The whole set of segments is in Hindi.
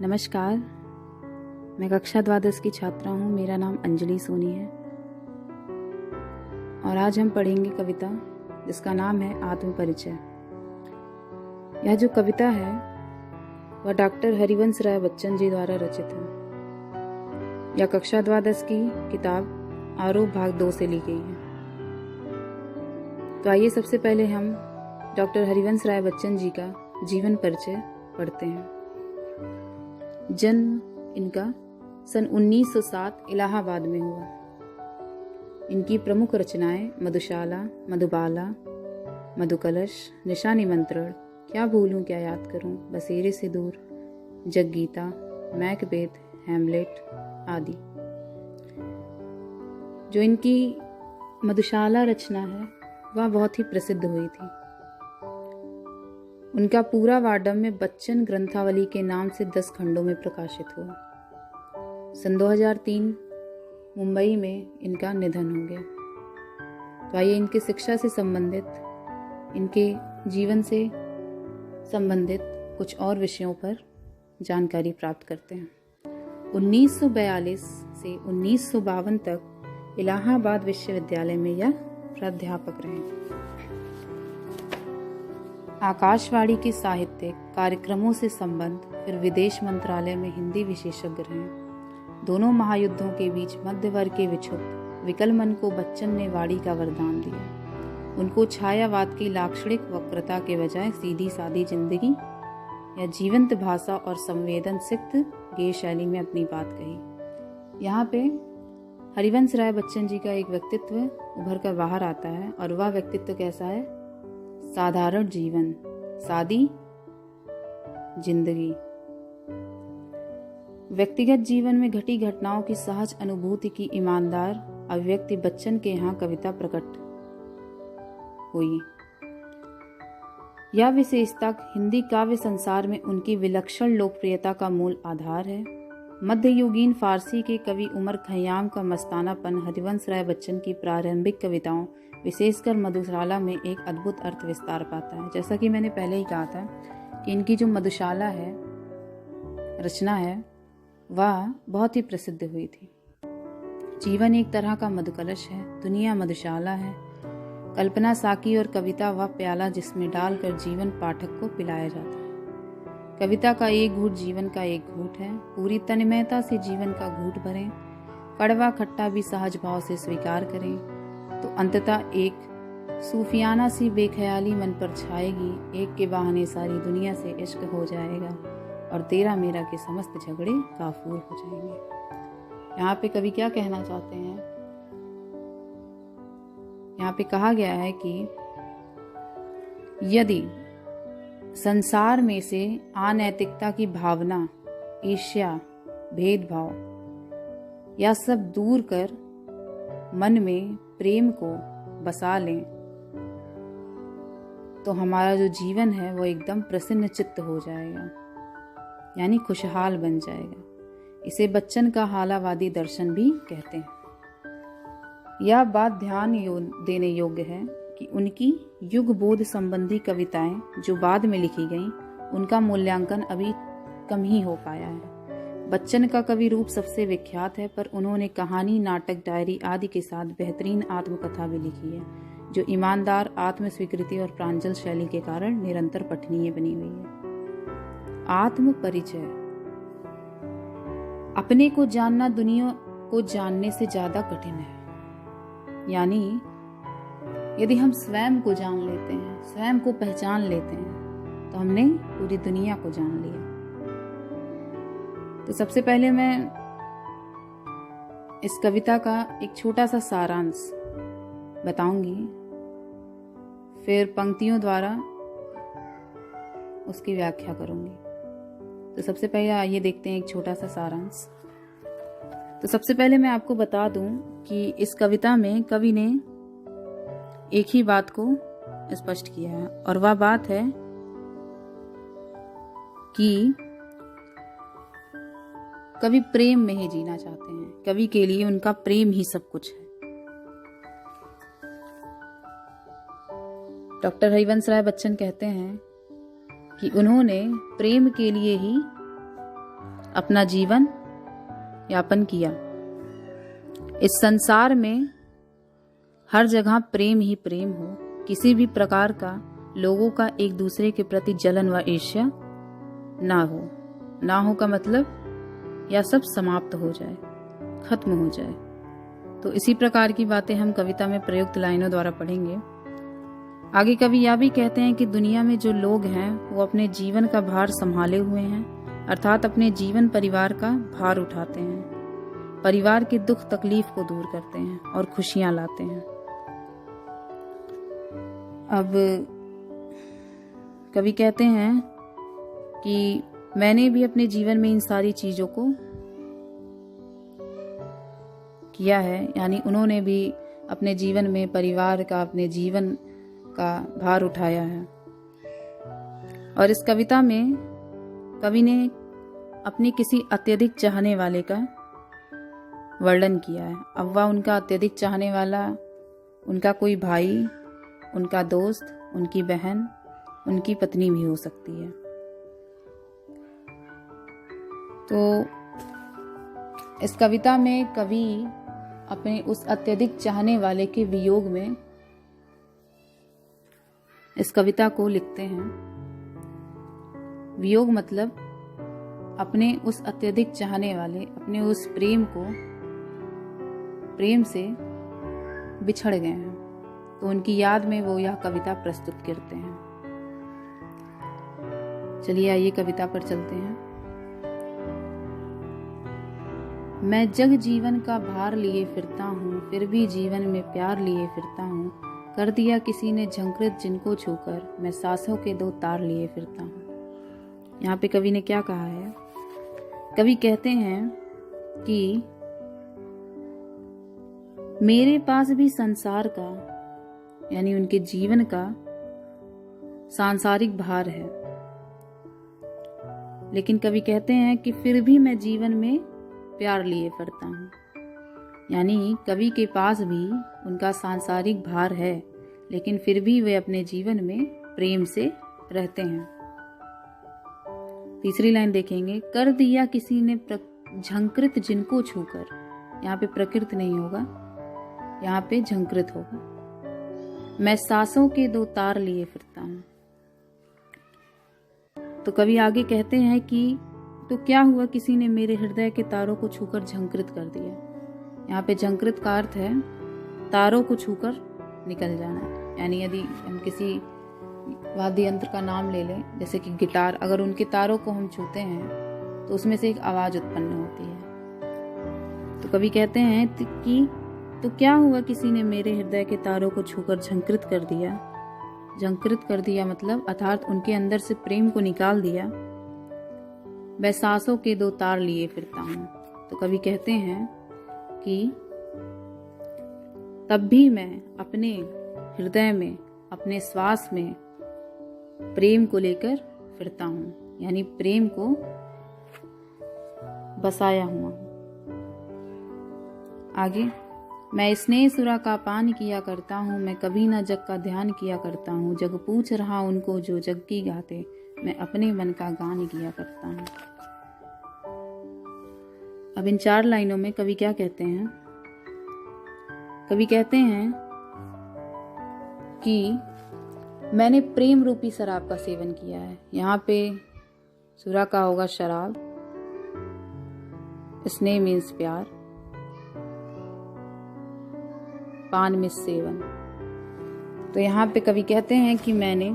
नमस्कार, मैं कक्षा द्वादश की छात्रा हूँ। मेरा नाम अंजलि सोनी है और आज हम पढ़ेंगे कविता जिसका नाम है आत्म परिचय। यह जो कविता है वह डॉक्टर हरिवंश राय बच्चन जी द्वारा रचित है। यह कक्षा द्वादश की किताब आरोप भाग 2 से ली गई है। तो आइए सबसे पहले हम डॉक्टर हरिवंश राय बच्चन जी का जीवन परिचय पढ़ते हैं। जन्म इनका सन 1907 इलाहाबाद में हुआ। इनकी प्रमुख रचनाएं मधुशाला, मधुबाला, मधुकलश, निशा निमंत्रण, क्या भूलूं क्या याद करूं, बसेरे से दूर, जगगीता, मैकबेथ, हैमलेट आदि। जो इनकी मधुशाला रचना है वह बहुत ही प्रसिद्ध हुई थी। उनका पूरा वाडम बच्चन ग्रंथावली के नाम से 10 खंडों में प्रकाशित हुआ। सन 2003 मुंबई में इनका निधन हो गया। तो आइए इनके शिक्षा से संबंधित, इनके जीवन से संबंधित कुछ और विषयों पर जानकारी प्राप्त करते हैं। 1942 से 1952 तक इलाहाबाद विश्वविद्यालय में यह प्राध्यापक रहे। आकाशवाणी के साहित्यिक कार्यक्रमों से संबंध, फिर विदेश मंत्रालय में हिंदी विशेषज्ञ रहे। दोनों महायुद्धों के बीच मध्य वर्ग के विक्षुब्ध विकल मन को बच्चन ने वाणी का वरदान दिया। उनको छायावाद की लाक्षणिक वक्रता के बजाय सीधी सादी जिंदगी या जीवंत भाषा और संवेदन सिक्त गेय शैली में अपनी बात कही। यहाँ पे हरिवंश राय बच्चन जी का एक व्यक्तित्व उभर कर बाहर आता है और वह व्यक्तित्व कैसा है? साधारण जीवन, सादी जिंदगी। व्यक्तिगत जीवन में घटी घटनाओं की सहज अनुभूति की ईमानदार अभिव्यक्ति बच्चन के यहाँ कविता प्रकट हुई। यह विशेषता हिंदी काव्य संसार में उनकी विलक्षण लोकप्रियता का मूल आधार है। मध्ययुगीन फारसी के कवि उमर खयाम का मस्तानापन हरिवंश राय बच्चन की प्रारंभिक कविताओं, विशेषकर मधुशाला में एक अद्भुत अर्थ विस्तार पाता है। जैसा कि मैंने पहले ही कहा था कि इनकी जो मधुशाला है, रचना है, वह बहुत ही प्रसिद्ध हुई थी। जीवन एक तरह का मधुकलश है, दुनिया मधुशाला है। कल्पना साकी और कविता वह प्याला जिसमें डालकर जीवन पाठक को पिलाया जाता है। कविता का एक घूंट जीवन का एक घूंट है। पूरी तन्मयता से जीवन का घूंट भरें, कड़वा खट्टा भी सहज भाव से स्वीकार करें, तो अंततः एक सूफियाना सी बेख्याली मन पर छाएगी। एक के बहाने सारी दुनिया से इश्क हो जाएगा और तेरा मेरा के समस्त झगड़े काफूर हो जाएंगे। यहाँ पे कवि क्या कहना चाहते हैं? यहाँ पे कहा गया है कि यदि संसार में से अनैतिकता की भावना, ईर्ष्या, भेदभाव या सब दूर कर मन में प्रेम को बसा लें तो हमारा जो जीवन है वो एकदम प्रसन्न चित्त हो जाएगा, यानी खुशहाल बन जाएगा। इसे बच्चन का हालावादी दर्शन भी कहते हैं। यह बात ध्यान देने योग्य है कि उनकी युग बोध संबंधी कविताएं जो बाद में लिखी गईं, उनका मूल्यांकन अभी कम ही हो पाया है। बच्चन का कवि रूप सबसे विख्यात है, पर उन्होंने कहानी, नाटक, डायरी आदि के साथ बेहतरीन आत्मकथा भी लिखी है, जो ईमानदार, आत्म स्वीकृति और प्रांजल शैली के कारण निरंतर पठनीय बनी हुई है। आत्म परिचय। अपने को जानना दुनिया को जानने से ज्यादा कठिन है। यानी यदि हम स्वयं को जान लेते हैं, स्वयं को पहचान लेते हैं, तो हमने पूरी दुनिया को जान लिया। तो सबसे पहले मैं इस कविता का एक छोटा सा सारांश बताऊंगी, फिर पंक्तियों द्वारा उसकी व्याख्या करूंगी। तो सबसे पहले आइए देखते हैं एक छोटा सा सारांश। तो सबसे पहले मैं आपको बता दूं कि इस कविता में कवि ने एक ही बात को स्पष्ट किया है, और वह बात है कि कवि प्रेम में ही जीना चाहते हैं। कवि के लिए उनका प्रेम ही सब कुछ है। डॉक्टर हरिवंश राय बच्चन कहते हैं कि उन्होंने प्रेम के लिए ही अपना जीवन यापन किया। इस संसार में हर जगह प्रेम ही प्रेम हो, किसी भी प्रकार का लोगों का एक दूसरे के प्रति जलन व ईर्ष्या ना हो का मतलब यह सब समाप्त हो जाए, खत्म हो जाए। तो इसी प्रकार की बातें हम कविता में प्रयुक्त लाइनों द्वारा पढ़ेंगे। आगे कवि यह भी कहते हैं कि दुनिया में जो लोग हैं वो अपने जीवन का भार संभाले हुए हैं, अर्थात अपने जीवन परिवार का भार उठाते हैं, परिवार के दुख तकलीफ को दूर करते हैं और खुशियां लाते हैं। अब कवि कहते हैं कि मैंने भी अपने जीवन में इन सारी चीजों को किया है, यानी उन्होंने भी अपने जीवन में परिवार का, अपने जीवन का भार उठाया है। और इस कविता में कवि ने अपने किसी अत्यधिक चाहने वाले का वर्णन किया है। अब वह उनका अत्यधिक चाहने वाला उनका कोई भाई, उनका दोस्त, उनकी बहन, उनकी पत्नी भी हो सकती है। तो इस कविता में कवि अपने उस अत्यधिक चाहने वाले के वियोग में इस कविता को लिखते हैं। वियोग मतलब अपने उस अत्यधिक चाहने वाले, अपने उस प्रेम से बिछड़ गए हैं, तो उनकी याद में वो यह कविता प्रस्तुत करते हैं। चलिए आइए कविता पर चलते हैं। मैं जग जीवन का भार लिए फिरता हूँ, फिर भी जीवन में प्यार लिए फिरता हूँ। कर दिया किसी ने झंकृत जिनको छूकर, मैं सांसों के 2 तार लिए फिरता हूँ। यहाँ पे कवि ने क्या कहा है? कवि कहते हैं कि मेरे पास भी संसार का, यानी उनके जीवन का सांसारिक भार है, लेकिन कवि कहते हैं कि फिर भी मैं जीवन में प्यार लिए फिरता हूँ। यानी कवि के पास भी उनका सांसारिक भार है, लेकिन फिर भी वे अपने जीवन में प्रेम से रहते हैं। तीसरी लाइन देखेंगे, कर दिया किसी ने झंकृत जिनको छूकर। यहाँ पे प्रकृत नहीं होगा, यहाँ पे झंकृत होगा। मैं सांसों के 2 तार लिए फिरता हूँ। तो कवि आगे कहते हैं कि तो क्या हुआ किसी ने मेरे हृदय के तारों को छूकर झंकृत कर दिया। यहाँ पे झंकृत का अर्थ है तारों को छूकर निकल जाना। यानी यदि हम किसी वाद्य यंत्र का नाम ले लें, जैसे कि गिटार, अगर उनके तारों को हम छूते हैं तो उसमें से एक आवाज उत्पन्न होती है। तो कवि कहते हैं कि तो क्या हुआ किसी ने मेरे हृदय के तारों को छूकर झंकृत कर दिया। झंकृत कर दिया मतलब अर्थात उनके अंदर से प्रेम को निकाल दिया। मैं सांसों के 2 तार लिए फिरता हूँ। तो कवि कहते हैं कि तब भी मैं अपने हृदय में, अपने श्वास में प्रेम को लेकर फिरता हूँ, यानी प्रेम को बसाया हुआ। आगे, मैं स्नेह सुरा का पान किया करता हूँ, मैं कभी ना जग का ध्यान किया करता हूँ। जग पूछ रहा उनको जो जग की गाते, मैं अपने मन का गान किया करता हूँ। अब इन 4 लाइनों में कवि क्या कहते हैं? कवि कहते हैं कि मैंने प्रेम रूपी शराब का सेवन किया है। यहाँ पे सुरा का होगा शराब, स्नेह मीन्स प्यार, पान में सेवन। तो यहाँ पे कवि कहते हैं कि मैंने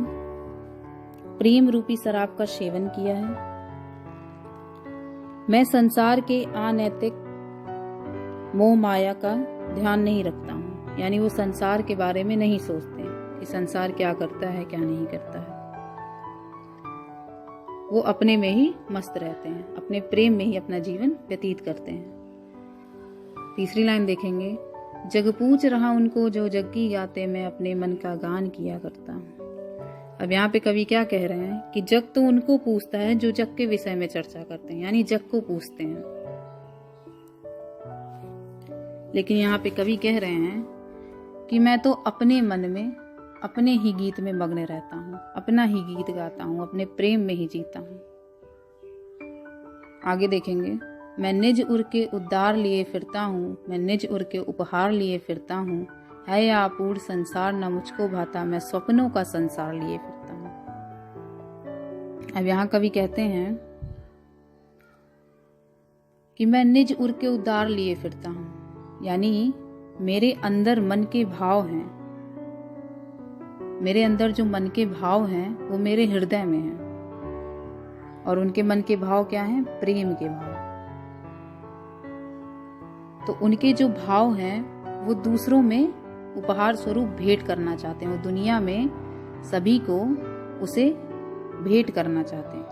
प्रेम रूपी शराब का सेवन किया है। मैं संसार के अनैतिक मोह माया का ध्यान नहीं रखता हूँ, यानी वो संसार के बारे में नहीं सोचते कि संसार क्या करता है क्या नहीं करता है। वो अपने में ही मस्त रहते हैं, अपने प्रेम में ही अपना जीवन व्यतीत करते हैं। तीसरी लाइन देखेंगे, जग पूछ रहा उनको जो जग की गाते, मैं अपने मन का गान किया करता हूँ। अब यहाँ पे कवि क्या कह रहे हैं कि जग तो उनको पूछता है जो जग के विषय में चर्चा करते हैं, यानी जग को पूछते हैं। लेकिन यहाँ पे कवि कह रहे हैं कि मैं तो अपने मन में, अपने ही गीत में मग्न रहता हूँ, अपना ही गीत गाता हूँ, अपने प्रेम में ही जीता हूँ। आगे देखेंगे, मैं निज उर के उद्धार लिए फिरता हूँ, मैं निज उर के उपहार लिए फिरता हूँ, है या अपूर्ण संसार न मुझको भाता, मैं स्वप्नों का संसार लिए फिरता हूँ। अब यहाँ कवि कहते हैं कि मैं निज उर के उद्धार लिए फिरता हूँ, यानी मेरे अंदर मन के भाव हैं, मेरे अंदर जो मन के भाव हैं वो मेरे हृदय में हैं, और उनके मन के भाव क्या हैं? प्रेम के भाव। तो उनके जो भाव हैं वो दूसरों में उपहार स्वरूप भेंट करना चाहते हैं, वो दुनिया में सभी को उसे भेंट करना चाहते हैं,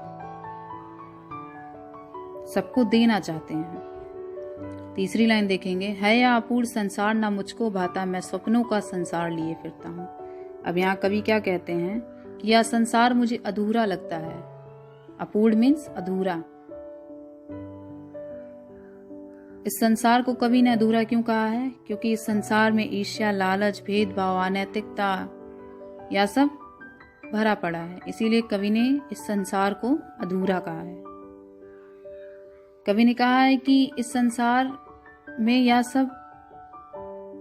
सबको देना चाहते हैं। तीसरी लाइन देखेंगे, है या अपूर्ण संसार ना मुझको भाता, मैं स्वप्नों का संसार लिए फिरता हूँ। अब यहाँ कवि क्या कहते हैं कि यह संसार मुझे अधूरा लगता है। अपूर्ण मीन्स अधूरा। इस संसार को कवि ने अधूरा क्यों कहा है? क्योंकि इस संसार में ईर्ष्या, लालच, भेदभाव, अनैतिकता यह सब भरा पड़ा है, इसीलिए कवि ने इस संसार को अधूरा कहा है। कवि ने कहा है कि इस संसार में यह सब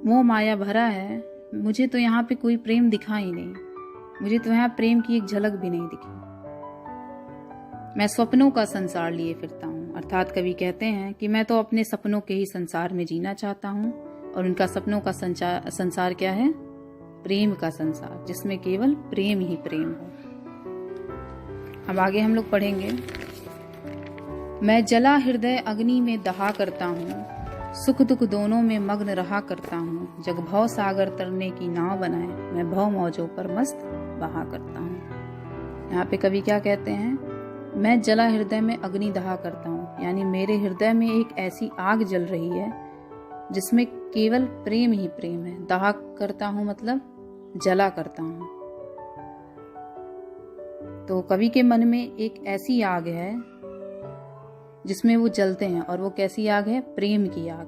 मोह माया भरा है, मुझे तो यहाँ पे कोई प्रेम दिखा ही नहीं, मुझे तो यहाँ प्रेम की एक झलक भी नहीं दिखी। मैं स्वप्नों का संसार लिए फिरता हूँ, अर्थात कवि कहते हैं कि मैं तो अपने सपनों के ही संसार में जीना चाहता हूँ, और उनका सपनों का संसार क्या है? प्रेम का संसार, जिसमें केवल प्रेम ही प्रेम हो। अब आगे हम लोग पढ़ेंगे, मैं जला हृदय अग्नि में दहा करता हूँ, सुख दुख दोनों में मग्न रहा करता हूँ, जग भव सागर तरने की नाव बनाए, मैं भव मौजों पर मस्त बहा करता हूँ। यहाँ पे कवि क्या कहते हैं? मैं जला हृदय में अग्नि दहा करता हूँ, यानी मेरे हृदय में एक ऐसी आग जल रही है जिसमें केवल प्रेम ही प्रेम है। दहा करता हूँ मतलब जला करता हूँ। तो कवि के मन में एक ऐसी आग है जिसमें वो जलते हैं, और वो कैसी आग है? प्रेम की आग।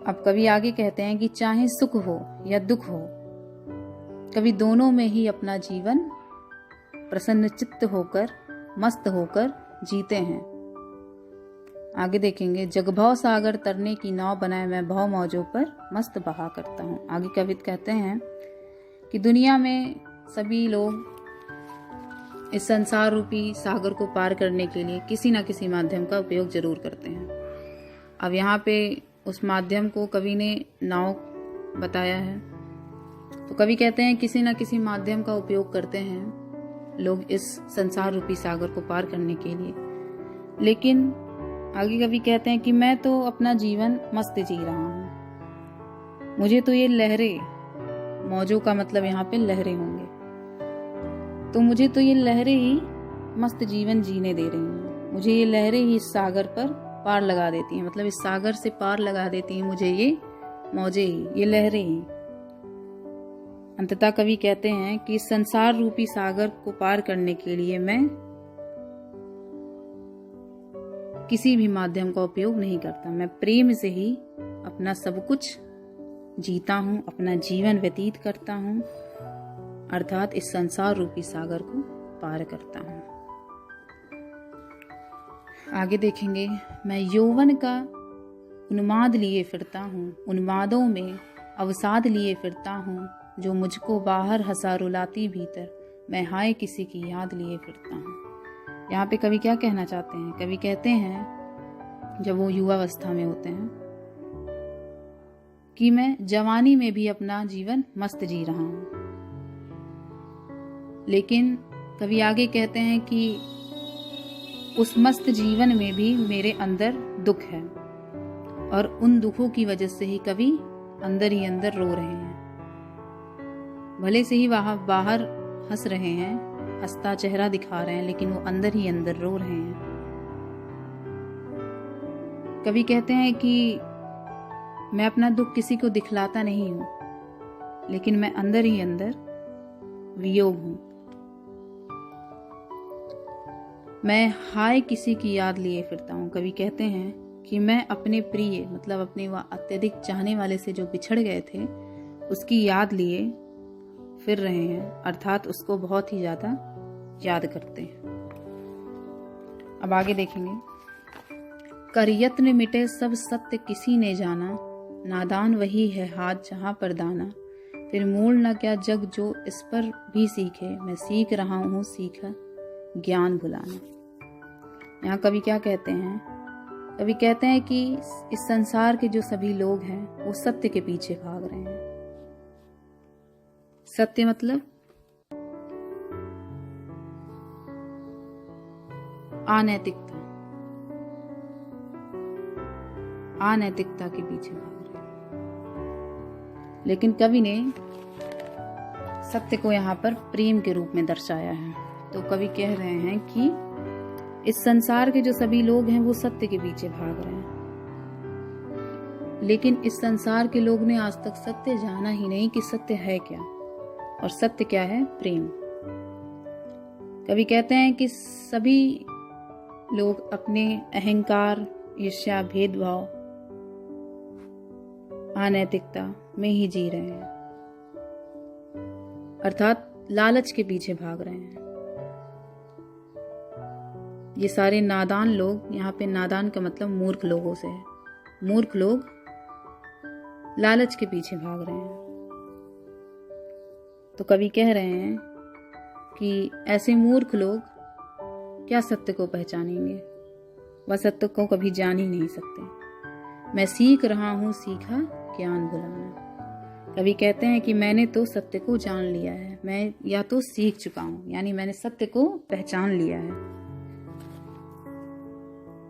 अब कवि आगे कहते हैं कि चाहे सुख हो या दुख हो, कवि दोनों में ही अपना जीवन प्रसन्न चित्त होकर, मस्त होकर जीते हैं। आगे देखेंगे, जगभव सागर तरने की नाव बनाए, मैं भव मौजों पर मस्त बहा करता हूँ। आगे कवि कहते हैं कि दुनिया में सभी लोग इस संसार रूपी सागर को पार करने के लिए किसी न किसी माध्यम का उपयोग जरूर करते हैं। अब यहाँ पे उस माध्यम को कवि ने नाव बताया है। तो कवि कहते हैं किसी न किसी माध्यम का उपयोग करते हैं लोग इस संसार रूपी सागर को पार करने के लिए। लेकिन आगे कवि कहते हैं कि मैं तो अपना जीवन मस्त जी रहा हूँ, मुझे तो ये लहरें, मौजों का मतलब यहाँ पे लहरें होंगे, तो मुझे तो ये लहरें ही मस्त जीवन जीने दे रही हैं। मुझे ये लहरें ही इस सागर पर पार लगा देती हैं, मतलब इस सागर से पार लगा देती हैं मुझे ये मौजें ही, ये लहरें ही। अंततः कवि कहते हैं कि संसार रूपी सागर को पार करने के लिए मैं किसी भी माध्यम का उपयोग नहीं करता, मैं प्रेम से ही अपना सब कुछ जीता हूँ, अपना जीवन व्यतीत करता हूँ, अर्थात इस संसार रूपी सागर को पार करता हूँ। आगे देखेंगे, मैं यौवन का उन्माद लिए फिरता हूँ, उन्मादों में अवसाद लिए फिरता हूँ, जो मुझको बाहर हंसा रुलाती भीतर, मैं हाय किसी की याद लिए फिरता हूँ। यहाँ पे कवि क्या कहना चाहते हैं? कवि कहते हैं जब वो युवावस्था में होते हैं कि मैं जवानी में भी अपना जीवन मस्त जी रहा हूँ, लेकिन कवि आगे कहते हैं कि उस मस्त जीवन में भी मेरे अंदर दुख है, और उन दुखों की वजह से ही कवि अंदर ही अंदर रो रहे हैं। भले से ही वहां बाहर हंस रहे हैं, हंसता चेहरा दिखा रहे हैं, लेकिन वो अंदर ही अंदर रो रहे हैं। कवि कहते हैं कि मैं अपना दुख किसी को दिखलाता नहीं हूं, लेकिन मैं अंदर ही अंदर वियोग हूं। मैं हाय किसी की याद लिए फिरता हूं। कवि कहते हैं कि मैं अपने प्रिय, मतलब अपने वह अत्यधिक चाहने वाले से जो बिछड़ गए थे, उसकी याद लिए फिर रहे हैं, अर्थात उसको बहुत ही ज्यादा याद करते हैं। अब आगे देखेंगे। कर यत्न मिटे सब सत्य किसी ने जाना, नादान वही है हाथ जहाँ पर दाना। फिर मूल न क्या जग जो इस पर भी सीखे, मैं सीख रहा हूँ सीखा ज्ञान भुलाना। यहाँ कवि क्या कहते हैं? कवि कहते हैं कि इस संसार के जो सभी लोग हैं वो सत्य के पीछे भाग रहे हैं। सत्य मतलब अनैतिकता, अनैतिकता के पीछे भाग रहे हैं। लेकिन कवि ने सत्य को यहाँ पर प्रेम के रूप में दर्शाया है। तो कवि कह रहे हैं कि इस संसार के जो सभी लोग हैं वो सत्य के पीछे भाग रहे हैं, लेकिन इस संसार के लोग ने आज तक सत्य जाना ही नहीं कि सत्य है क्या, और सत्य क्या है? प्रेम। कवि कहते हैं कि सभी लोग अपने अहंकार, ईर्ष्या, भेदभाव, अनैतिकता में ही जी रहे हैं, अर्थात लालच के पीछे भाग रहे हैं। ये सारे नादान लोग, यहाँ पे नादान का मतलब मूर्ख लोगों से है। मूर्ख लोग लालच के पीछे भाग रहे हैं। तो कवि कह रहे हैं कि ऐसे मूर्ख लोग क्या सत्य को पहचानेंगे? वह सत्य को कभी जान ही नहीं सकते। मैं सीख रहा हूँ सीखा ज्ञान भुलाना। कवि कहते हैं कि मैंने तो सत्य को जान लिया है, मैं या तो सीख चुका हूँ, यानी मैंने सत्य को पहचान लिया है,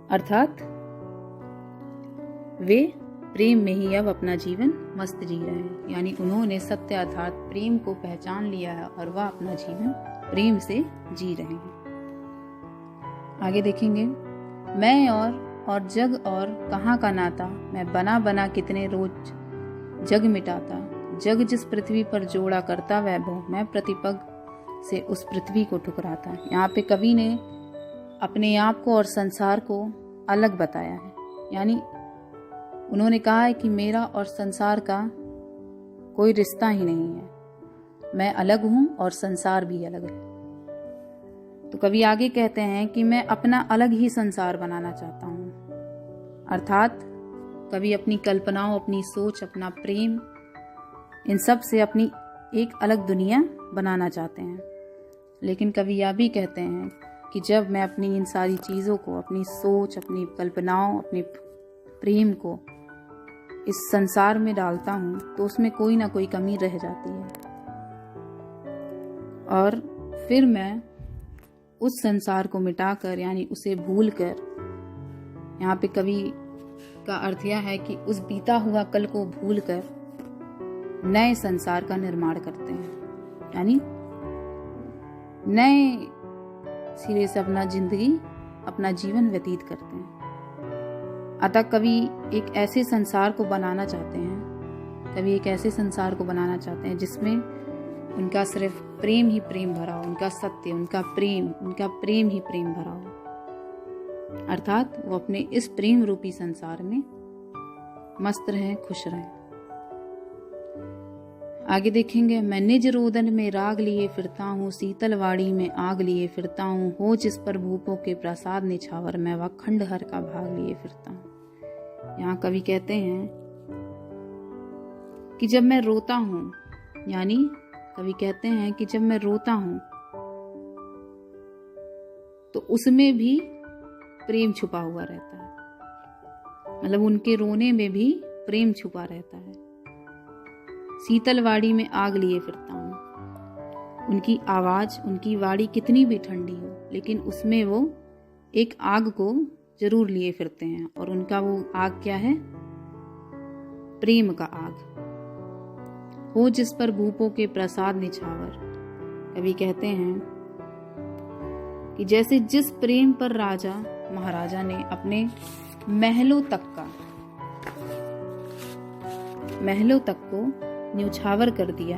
अर्थात वे प्रेम में ही अब अपना जीवन मस्त जी रहे हैं। यानी उन्होंने सत्य अर्थात प्रेम को पहचान लिया है और वह अपना जीवन प्रेम से जी रहे हैं। आगे देखेंगे। मैं और जग और कहाँ का नाता, मैं बना बना कितने रोज जग मिटाता। जग जिस पृथ्वी पर जोड़ा करता वैभव, मैं प्रतिपग से उस पृथ्वी को ठुकराता। यहाँ पे कवि ने अपने आप को और संसार को अलग बताया है। यानी उन्होंने कहा है कि मेरा और संसार का कोई रिश्ता ही नहीं है, मैं अलग हूं और संसार भी अलग है। तो कवि आगे कहते हैं कि मैं अपना अलग ही संसार बनाना चाहता हूं, अर्थात कवि अपनी कल्पनाओं, अपनी सोच, अपना प्रेम, इन सब से अपनी एक अलग दुनिया बनाना चाहते हैं। लेकिन कवि यह भी कहते हैं कि जब मैं अपनी इन सारी चीज़ों को, अपनी सोच, अपनी कल्पनाओं, अपने प्रेम को इस संसार में डालता हूँ तो उसमें कोई ना कोई कमी रह जाती है, और फिर मैं उस संसार को मिटाकर, यानी उसे भूलकर, यहाँ पे कवि का अर्थ यह है कि उस बीता हुआ कल को भूलकर नए संसार का निर्माण करते हैं, यानी नए सिरे से अपना जीवन व्यतीत करते हैं। अतः कवि एक ऐसे संसार को बनाना चाहते हैं जिसमें उनका सिर्फ प्रेम ही प्रेम भरा हो, उनका सत्य, उनका प्रेम ही प्रेम भरा हो, अर्थात वो अपने इस प्रेम रूपी संसार में मस्त रहें, खुश रहें। आगे देखेंगे। मैं निज रोदन में राग लिए फिरता हूँ, शीतलवाड़ी में आग लिए फिरता हूँ। हो जिस पर भूपों के प्रसाद निछावर, मैं वह खंडहर का भाग लिए फिरता हूँ। यहाँ कवि कहते हैं कि जब मैं रोता हूँ, यानी कवि कहते हैं कि जब मैं रोता हूँ तो उसमें भी प्रेम छुपा हुआ रहता है, मतलब उनके रोने में भी प्रेम छुपा रहता है। शीतलवाड़ी में आग लिए फिरता हूँ, उनकी आवाज, उनकी वाड़ी कितनी भी ठंडी हो, लेकिन उसमें वो एक आग को जरूर लिए फिरते हैं, और उनका वो आग क्या है? प्रेम का आग। हो जिस पर भूपों के प्रसाद निछावर, कवि कहते हैं कि जैसे जिस प्रेम पर राजा महाराजा ने अपने महलों तक को न्यौछावर कर दिया,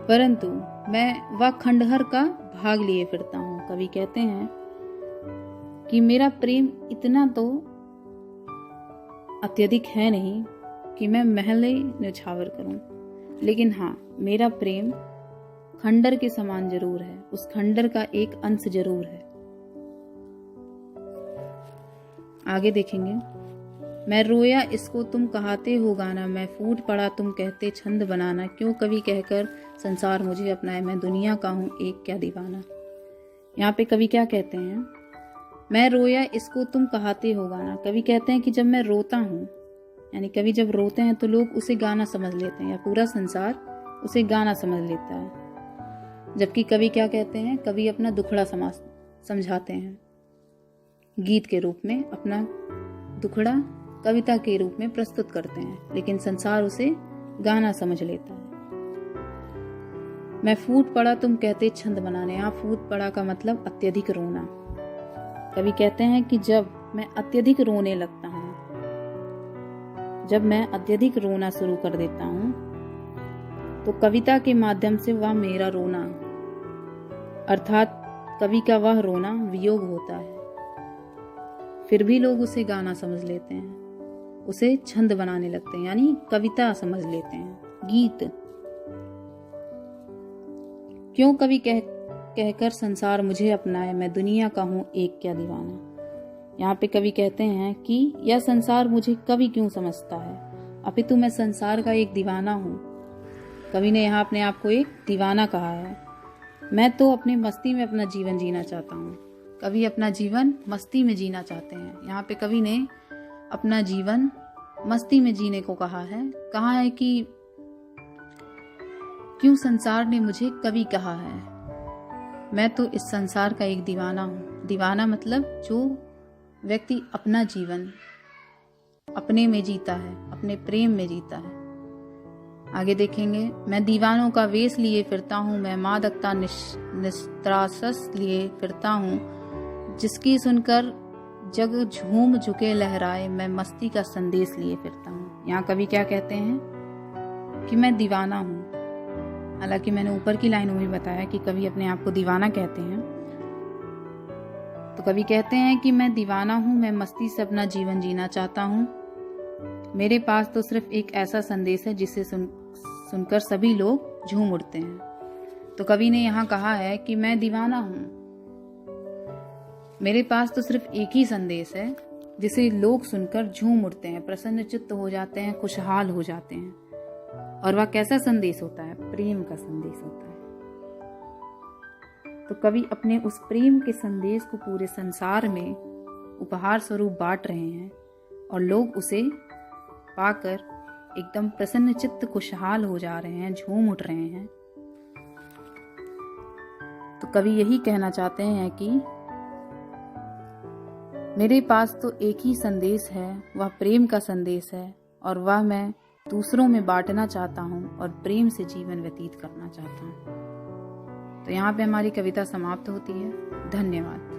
परंतु मैं वह खंडहर का भाग लिए फिरता हूँ। कवि कहते हैं कि मेरा प्रेम इतना तो अत्यधिक है नहीं कि मैं महल न्यौछावर करूं, लेकिन हाँ, मेरा प्रेम खंडर के समान जरूर है, उस खंडर का एक अंश जरूर है। आगे देखेंगे, मैं रोया इसको तुम कहाते हो गाना, मैं फूट पड़ा तुम कहते छंद बनाना, क्यों कवि कहकर संसार मुझे अपनाए, मैं दुनिया का हूं एक क्या दीवाना। यहाँ पे कवि क्या कहते हैं, मैं रोया इसको तुम कहाते हो गाना। कवि कहते हैं कि जब मैं रोता हूँ, यानी कवि जब रोते हैं तो लोग उसे गाना समझ लेते हैं, या पूरा संसार उसे गाना समझ लेता है। जबकि कवि क्या कहते हैं, कवि अपना दुखड़ा समझाते हैं, गीत के रूप में अपना दुखड़ा कविता के रूप में प्रस्तुत करते हैं, लेकिन संसार उसे गाना समझ लेता है। मैं फूट पड़ा तुम कहते छंद बनाने। यहाँ फूट पड़ा का मतलब अत्यधिक रोना। कवि कहते हैं कि जब मैं अत्यधिक रोने लगता हूँ, जब मैं अत्यधिक रोना शुरू कर देता हूँ, तो कविता के माध्यम से वह मेरा रोना, अर्थात कवि का वह रोना वियोग होता है, फिर भी लोग उसे गाना समझ लेते हैं, उसे छंद बनाने लगते हैं, यानी कविता समझ लेते हैं, गीत। क्यों कवि कहकर संसार मुझे अपनाए, मैं दुनिया का हूं एक क्या दीवाना। यहाँ पे कवि कहते हैं कि यह संसार मुझे कवि क्यों समझता है, अपितु मैं संसार का एक दीवाना हूँ। कवि ने यहाँ अपने आप को एक दीवाना कहा है। मैं तो अपनी मस्ती में अपना जीवन जीना चाहता हूँ। कवि अपना जीवन मस्ती में जीना चाहते हैं। यहाँ पे कवि ने अपना जीवन मस्ती में जीने को कहा है कि क्यों संसार ने मुझे कवि कहा है, मैं तो इस संसार का एक दीवाना हूँ। दीवाना मतलब जो व्यक्ति अपना जीवन अपने में जीता है, अपने प्रेम में जीता है। आगे देखेंगे, मैं दीवानों का वेश लिए फिरता हूँ, मैं मादकता निस्त्रासस लिए फिरता हूँ, जिसकी सुनकर जग झूम झुके लहराए, मैं मस्ती का संदेश लिए फिरता हूँ। यहाँ कवि क्या कहते हैं कि मैं दीवाना हूँ। हालांकि मैंने ऊपर की लाइनों में बताया कि कवि अपने आप को दीवाना कहते हैं, तो कवि कहते हैं कि मैं दीवाना हूँ, मैं मस्ती से अपना जीवन जीना चाहता हूँ, मेरे पास तो सिर्फ एक ऐसा संदेश है जिसे सुनकर सभी लोग झूम उठते हैं। तो कवि ने यहाँ कहा है कि मैं दीवाना हूँ, मेरे पास तो सिर्फ एक ही संदेश है जिसे लोग सुनकर झूम उठते हैं, प्रसन्न चित्त हो जाते हैं, खुशहाल हो जाते हैं। और वह कैसा संदेश होता है, प्रेम का संदेश होता है। तो कवि अपने उस प्रेम के संदेश को पूरे संसार में उपहार स्वरूप बांट रहे हैं, और लोग उसे पाकर एकदम प्रसन्न चित्त खुशहाल हो जा रहे हैं, झूम उठ रहे हैं। तो कवि यही कहना चाहते हैं कि मेरे पास तो एक ही संदेश है, वह प्रेम का संदेश है, और वह मैं दूसरों में बांटना चाहता हूँ और प्रेम से जीवन व्यतीत करना चाहता हूँ। तो यहाँ पे हमारी कविता समाप्त होती है। धन्यवाद।